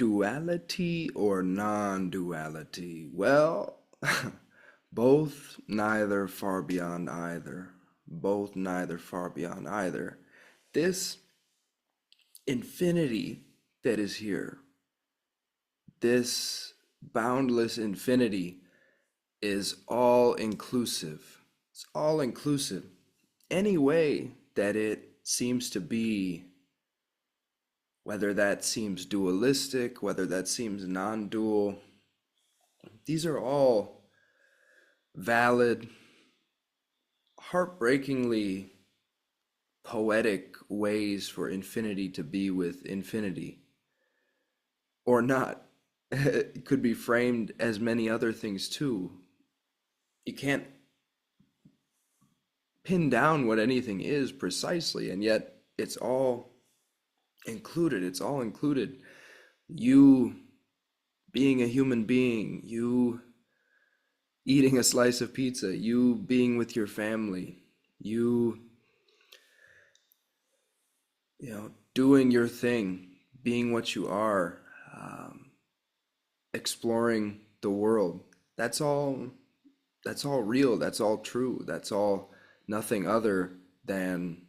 Duality or non-duality? Well, both, neither, far beyond either. Both, neither, far beyond either. This infinity that is here, this boundless infinity is all inclusive. It's all inclusive. Any way that it seems to be, whether that seems dualistic, whether that seems non-dual, these are all valid, heartbreakingly poetic ways for infinity to be with infinity, or not. It could be framed as many other things too. You can't pin down what anything is precisely, and yet it's all included. It's all included. You being a human being, you eating a slice of pizza, you being with your family, you doing your thing, being what you are, exploring the world. That's all. That's all real. That's all true. That's all nothing other than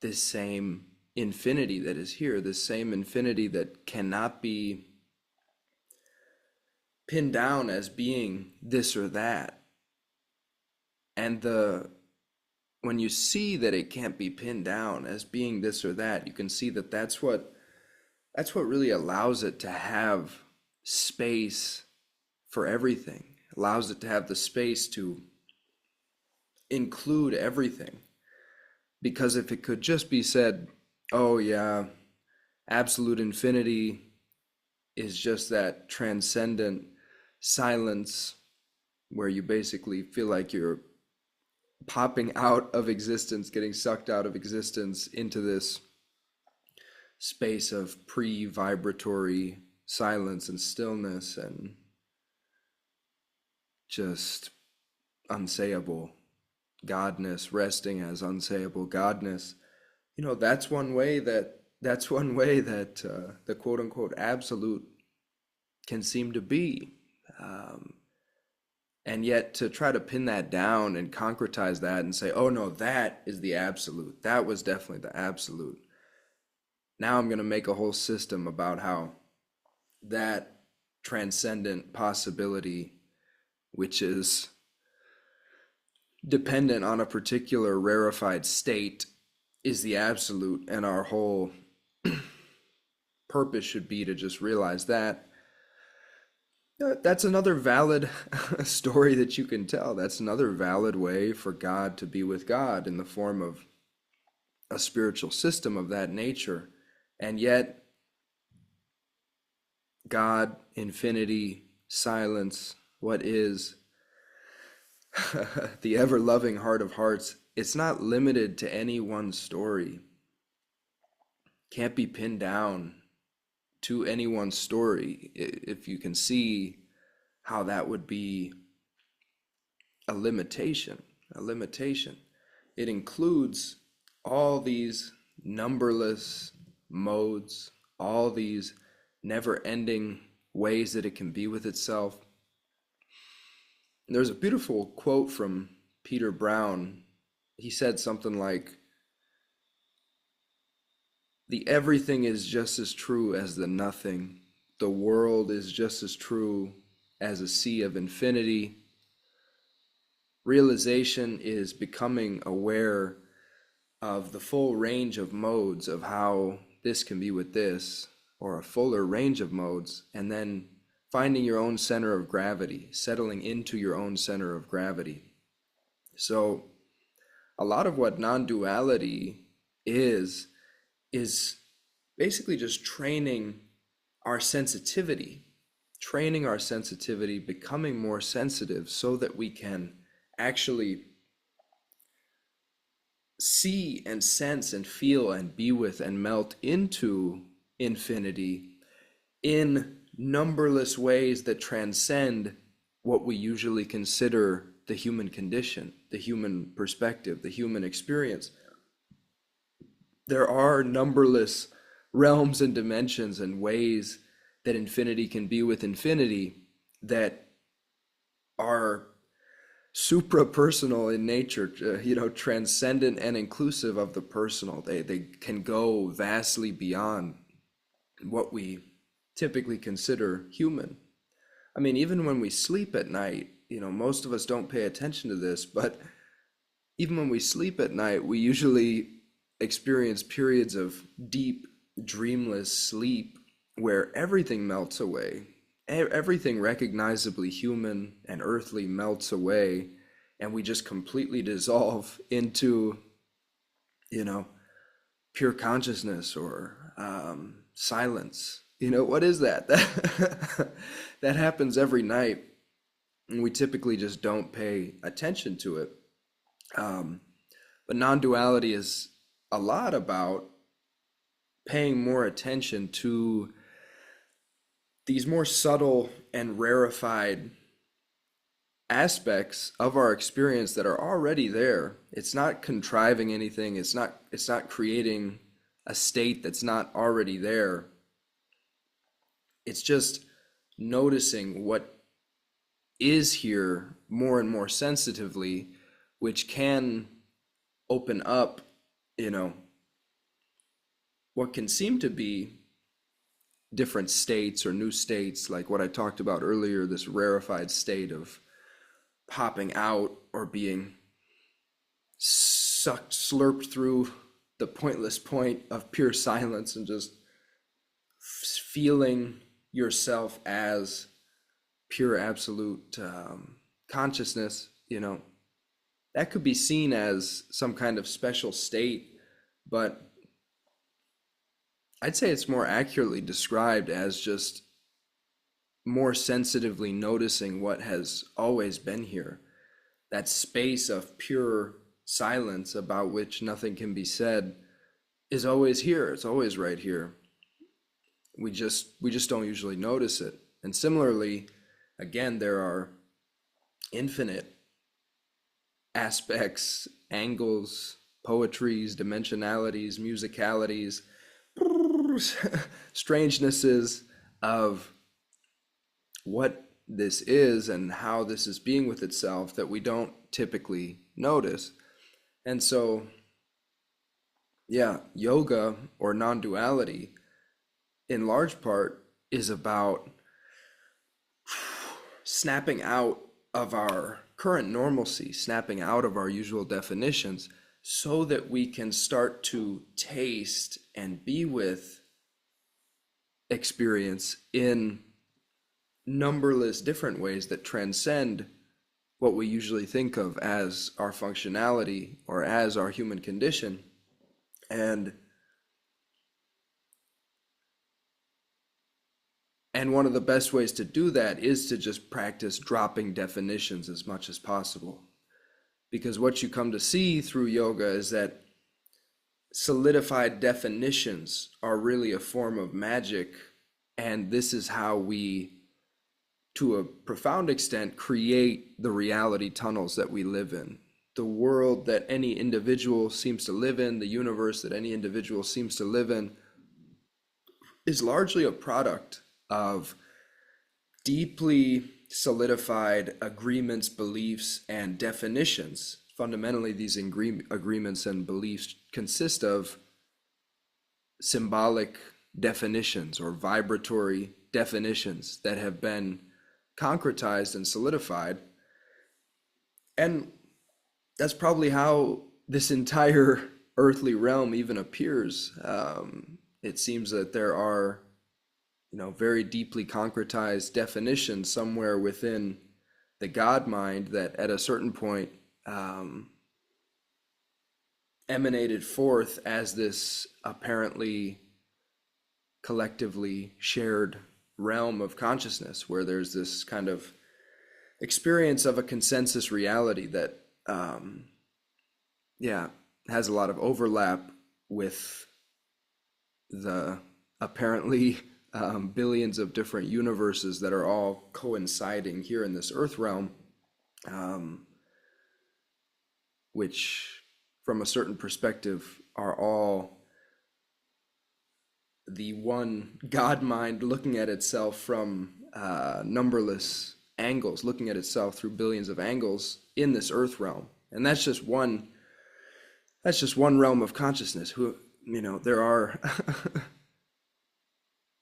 this same infinity that is here. This same infinity that cannot be pinned down as being this or that. And when you see that it can't be pinned down as being this or that, you can see that that's what really allows it to have space for everything. Allows it to have the space to include everything. Because if it could just be said, oh yeah, absolute infinity is just that transcendent silence where you basically feel like you're popping out of existence, getting sucked out of existence into this space of pre-vibratory silence and stillness and just unsayable godness, resting as unsayable godness. That's one way that the quote unquote absolute can seem to be. And yet to try to pin that down and concretize that and say, oh no, that is the absolute. That was definitely the absolute. Now I'm going to make a whole system about how that transcendent possibility, which is dependent on a particular rarefied state, is the absolute, and our whole purpose should be to just realize that. That's another valid story that you can tell. That's another valid way for God to be with God in the form of a spiritual system of that nature. And yet, God, infinity, silence, what is, the ever-loving heart of hearts, it's not limited to any one story. Can't be pinned down to any one story. If you can see how that would be a limitation, It includes all these numberless modes, all these never-ending ways that it can be with itself. There's a beautiful quote from Peter Brown. He said something like, the everything is just as true as the nothing. The world is just as true as a sea of infinity. Realization is becoming aware of the full range of modes of how this can be with this, or a fuller range of modes, and then finding your own center of gravity, settling into your own center of gravity. So a lot of what non-duality is basically just training our sensitivity, becoming more sensitive so that we can actually see and sense and feel and be with and melt into infinity in numberless ways that transcend what we usually consider the human condition, the human perspective, the human experience. There are numberless realms and dimensions and ways that infinity can be with infinity that are supra-personal in nature, transcendent and inclusive of the personal. They can go vastly beyond what we typically consider human. I mean, even when we sleep at night, most of us don't pay attention to this, but even when we sleep at night, we usually experience periods of deep, dreamless sleep where everything melts away. Everything recognizably human and earthly melts away, and we just completely dissolve into, you know, pure consciousness or silence. What is that? That happens every night, and we typically just don't pay attention to it. Um, but non-duality is a lot about paying more attention to these more subtle and rarefied aspects of our experience that are already there. It's not contriving anything. It's not creating a state that's not already there. It's just noticing what is here more and more sensitively, which can open up, you know, what can seem to be different states or new states, like what I talked about earlier, this rarefied state of popping out or being sucked, slurped through the pointless point of pure silence and just feeling yourself as pure absolute consciousness, that could be seen as some kind of special state, but I'd say it's more accurately described as just more sensitively noticing what has always been here. That space of pure silence about which nothing can be said is always here. It's always right here. We just don't usually notice it. And similarly, again, there are infinite aspects, angles, poetries, dimensionalities, musicalities, strangenesses of what this is and how this is being with itself that we don't typically notice. And so, yeah, yoga or non-duality in large part is about snapping out of our current normalcy, snapping out of our usual definitions so that we can start to taste and be with experience in numberless different ways that transcend what we usually think of as our functionality or as our human condition. And one of the best ways to do that is to just practice dropping definitions as much as possible. Because what you come to see through yoga is that solidified definitions are really a form of magic, and this is how we, to a profound extent, create the reality tunnels that we live in. The world that any individual seems to live in, the universe that any individual seems to live in, is largely a product of deeply solidified agreements, beliefs, and definitions. Fundamentally, these agreements and beliefs consist of symbolic definitions or vibratory definitions that have been concretized and solidified. And that's probably how this entire earthly realm even appears. It seems that there are, very deeply concretized definitions somewhere within the God mind that at a certain point emanated forth as this apparently collectively shared realm of consciousness where there's this kind of experience of a consensus reality that has a lot of overlap with the apparently billions of different universes that are all coinciding here in this earth realm, which from a certain perspective are all the one God mind looking at itself from numberless angles, looking at itself through billions of angles in this earth realm. And that's just one realm of consciousness. Who, there are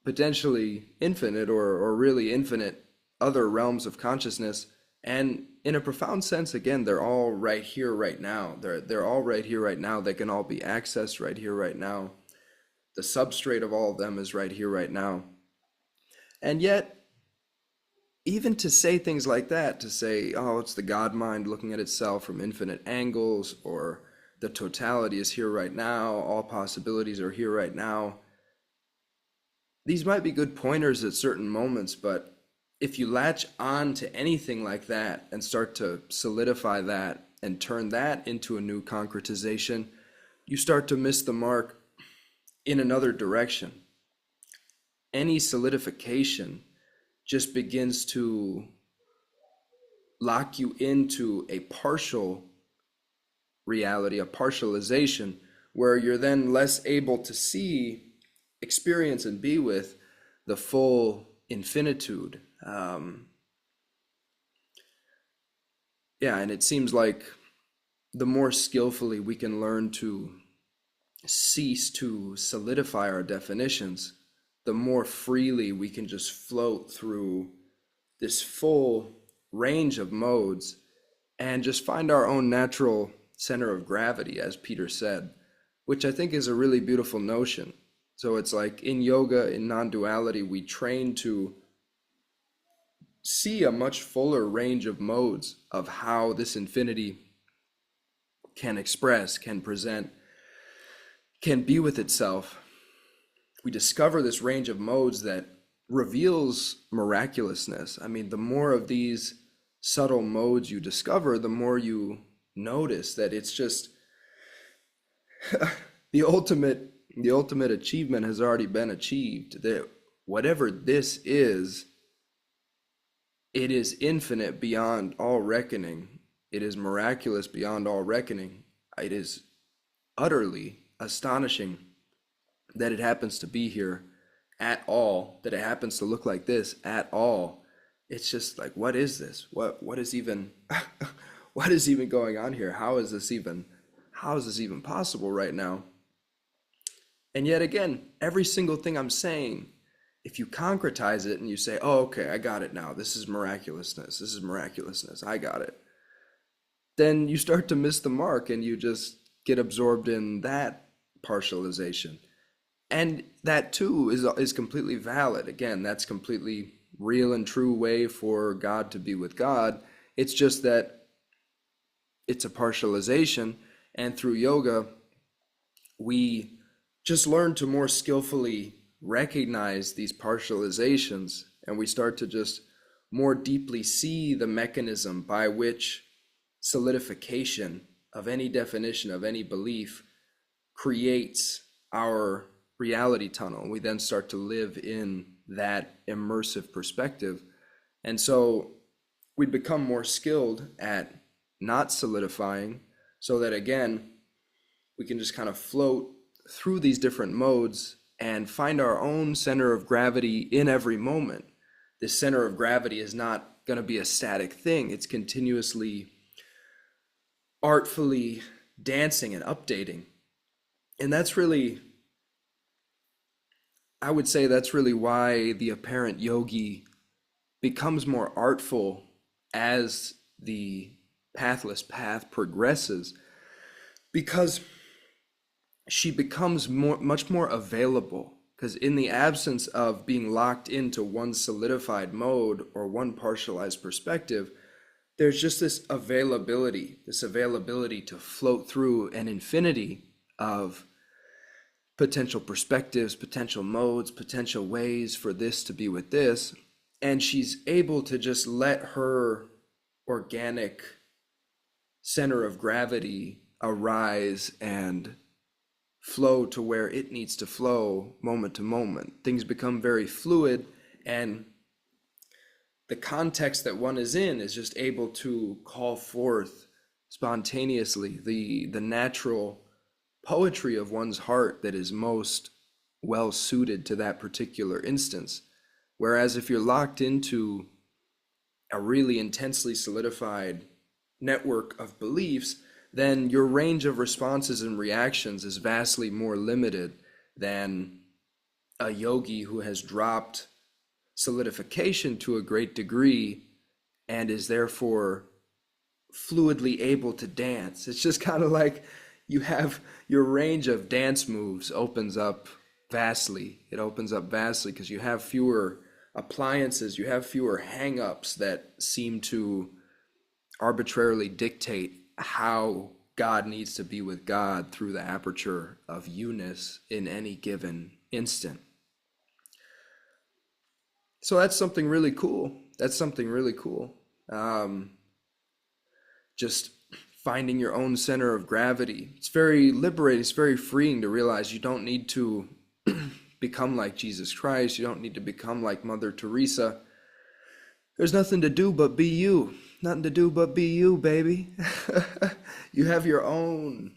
potentially infinite or really infinite other realms of consciousness. And in a profound sense, again, they're all right here, right now. They're all right here, right now. They can all be accessed right here, right now. The substrate of all of them is right here, right now. And yet, even to say things like that, to say, oh, it's the God mind looking at itself from infinite angles, or the totality is here right now, all possibilities are here right now. These might be good pointers at certain moments, but if you latch on to anything like that and start to solidify that and turn that into a new concretization, you start to miss the mark in another direction. Any solidification just begins to lock you into a partial reality, a partialization, where you're then less able to see, experience, and be with the full infinitude. And it seems like the more skillfully we can learn to cease to solidify our definitions, the more freely we can just float through this full range of modes and just find our own natural center of gravity, as Peter said, which I think is a really beautiful notion. So it's like in yoga, in non-duality, we train to see a much fuller range of modes of how this infinity can express, can present, can be with itself. We discover this range of modes that reveals miraculousness. I mean, the more of these subtle modes you discover, the more you notice that it's just the ultimate achievement has already been achieved. That whatever this is, it is infinite beyond all reckoning. It is miraculous beyond all reckoning. It is utterly astonishing that it happens to be here at all, that it happens to look like this at all. It's just like, what is this? What is even what is even going on here? How is this even possible right now? And yet again, every single thing I'm saying, if you concretize it and you say, oh, okay, I got it now. This is miraculousness. This is miraculousness. I got it. Then you start to miss the mark and you just get absorbed in that partialization. And that too is completely valid. Again, that's completely real and true way for God to be with God. It's just that it's a partialization. And through yoga, we just learn to more skillfully recognize these partializations, and we start to just more deeply see the mechanism by which solidification of any definition, of any belief, creates our reality tunnel. We then start to live in that immersive perspective. And so we become more skilled at not solidifying, so that again, we can just kind of float through these different modes and find our own center of gravity in every moment. This center of gravity is not going to be a static thing. It's continuously, artfully dancing and updating. And that's really, I would say that's really why the apparent yogi becomes more artful as the pathless path progresses, because she becomes much more available. Because in the absence of being locked into one solidified mode or one partialized perspective, there's just this availability to float through an infinity of potential perspectives, potential modes, potential ways for this to be with this. And she's able to just let her organic center of gravity arise and flow to where it needs to flow moment to moment. Things become very fluid, and the context that one is in is just able to call forth spontaneously the natural poetry of one's heart that is most well suited to that particular instance. Whereas if you're locked into a really intensely solidified network of beliefs, then your range of responses and reactions is vastly more limited than a yogi who has dropped solidification to a great degree and is therefore fluidly able to dance. It's just kind of like you have your range of dance moves opens up vastly. It opens up vastly because you have fewer appliances, you have fewer hang-ups that seem to arbitrarily dictate how God needs to be with God through the aperture of you-ness in any given instant. So that's something really cool. That's something really cool. Just finding your own center of gravity. It's very liberating. It's very freeing to realize you don't need to become like Jesus Christ. You don't need to become like Mother Teresa. There's nothing to do but be you. Nothing to do but be you, baby. You have your own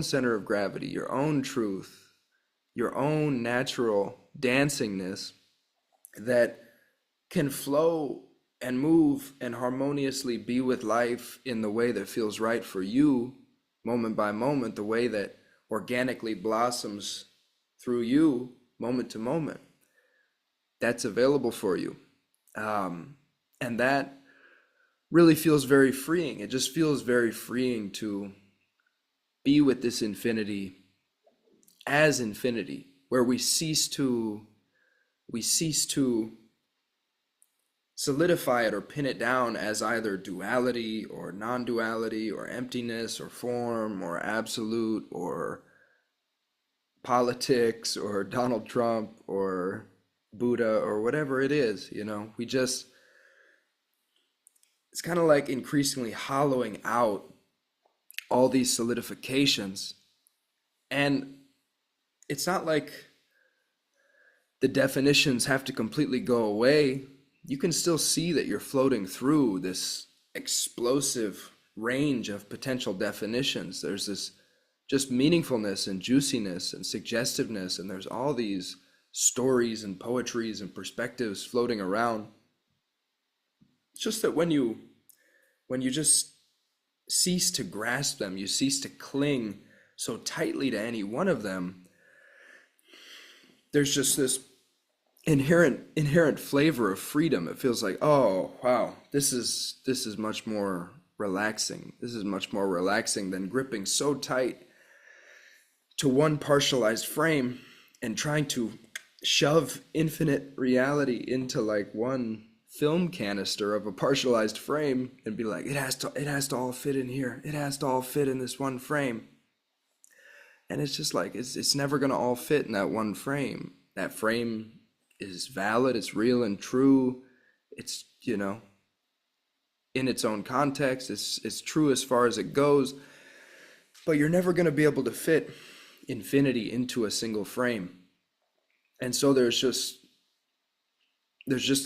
center of gravity, your own truth, your own natural dancingness that can flow and move and harmoniously be with life in the way that feels right for you, moment by moment, the way that organically blossoms through you, moment to moment. That's available for you. And that really feels very freeing. It just feels very freeing to be with this infinity as infinity, where we cease to solidify it or pin it down as either duality or non-duality or emptiness or form or absolute or politics or Donald Trump or Buddha or whatever it is. It's kind of like increasingly hollowing out all these solidifications. And it's not like the definitions have to completely go away. You can still see that you're floating through this explosive range of potential definitions. There's this just meaningfulness and juiciness and suggestiveness, and there's all these stories and poetries and perspectives floating around. It's just that when you just cease to grasp them, you cease to cling so tightly to any one of them, there's just this inherent flavor of freedom. It feels like, oh wow, this is much more relaxing. This is much more relaxing than gripping so tight to one partialized frame and trying to shove infinite reality into like one film canister of a partialized frame and be like, it has to all fit in here. It has to all fit in this one frame. And it's just like, it's never going to all fit in that one frame. That frame is valid, it's real and true. It's, in its own context, it's true as far as it goes. But you're never going to be able to fit infinity into a single frame. And so there's just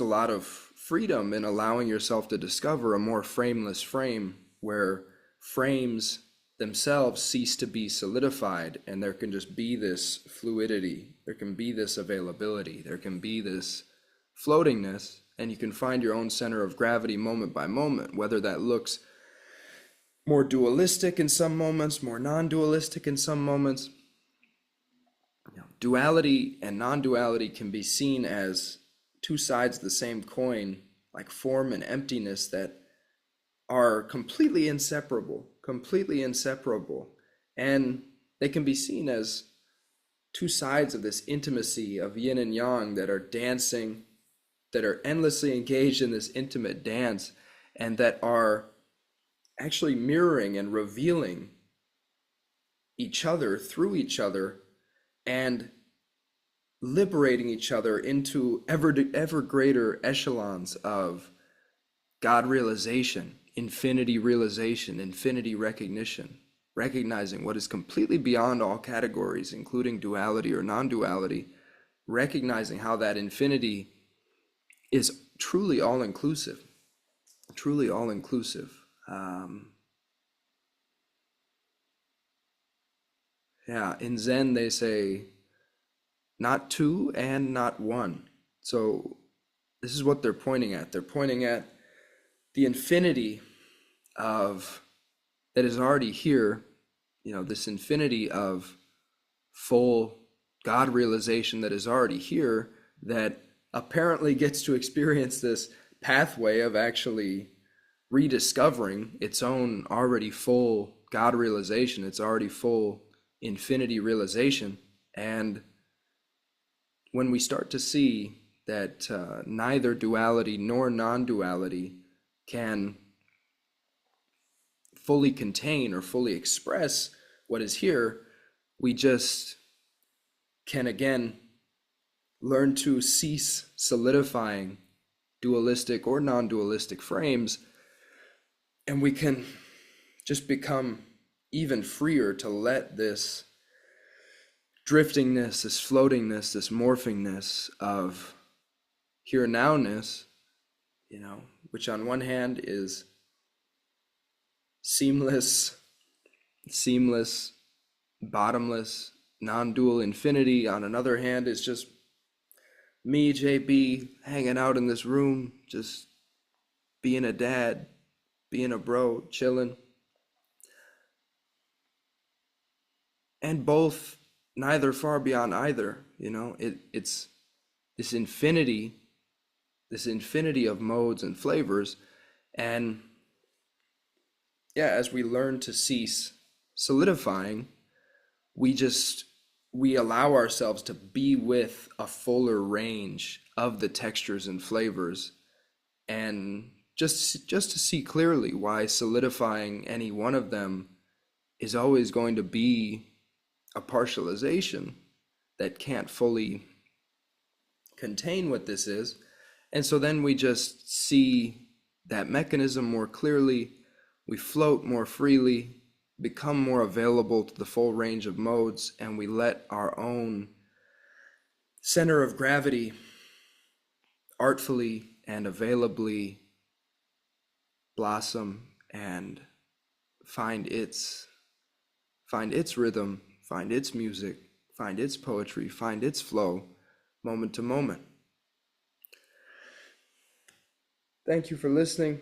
a lot of freedom in allowing yourself to discover a more frameless frame where frames themselves cease to be solidified, and there can just be this fluidity, there can be this availability, there can be this floatingness, and you can find your own center of gravity moment by moment, whether that looks more dualistic in some moments, more non-dualistic in some moments. Duality and non-duality can be seen as two sides of the same coin, like form and emptiness, that are completely inseparable, and they can be seen as two sides of this intimacy of yin and yang that are dancing, that are endlessly engaged in this intimate dance, and that are actually mirroring and revealing each other through each other and liberating each other into ever greater echelons of God realization, infinity recognition, recognizing what is completely beyond all categories, including duality or non-duality, recognizing how that infinity is truly all-inclusive, truly all-inclusive. In Zen they say, not two and not one. So this is what they're pointing at. They're pointing at the infinity of that is already here, this infinity of full God realization that is already here, that apparently gets to experience this pathway of actually rediscovering its own already full God realization, its already full infinity realization. And when we start to see that neither duality nor non-duality can fully contain or fully express what is here, we just can again learn to cease solidifying dualistic or non-dualistic frames, and we can just become even freer to let this driftingness, this floatingness, this morphingness of here now-ness, which on one hand is seamless, bottomless, non-dual infinity. On another hand is just me, JB, hanging out in this room, just being a dad, being a bro, chilling. And both, neither far beyond either, it's this infinity of modes and flavors. And yeah, as we learn to cease solidifying, we allow ourselves to be with a fuller range of the textures and flavors, and just to see clearly why solidifying any one of them is always going to be a partialization that can't fully contain what this is. And so then we just see that mechanism more clearly, we float more freely, become more available to the full range of modes, and we let our own center of gravity artfully and availably blossom and find its rhythm, find its music, find its poetry, find its flow, moment to moment. Thank you for listening.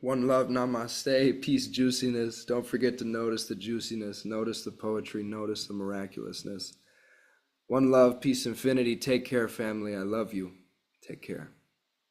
One love, namaste, peace, juiciness. Don't forget to notice the juiciness, notice the poetry, notice the miraculousness. One love, peace, infinity. Take care, family. I love you. Take care.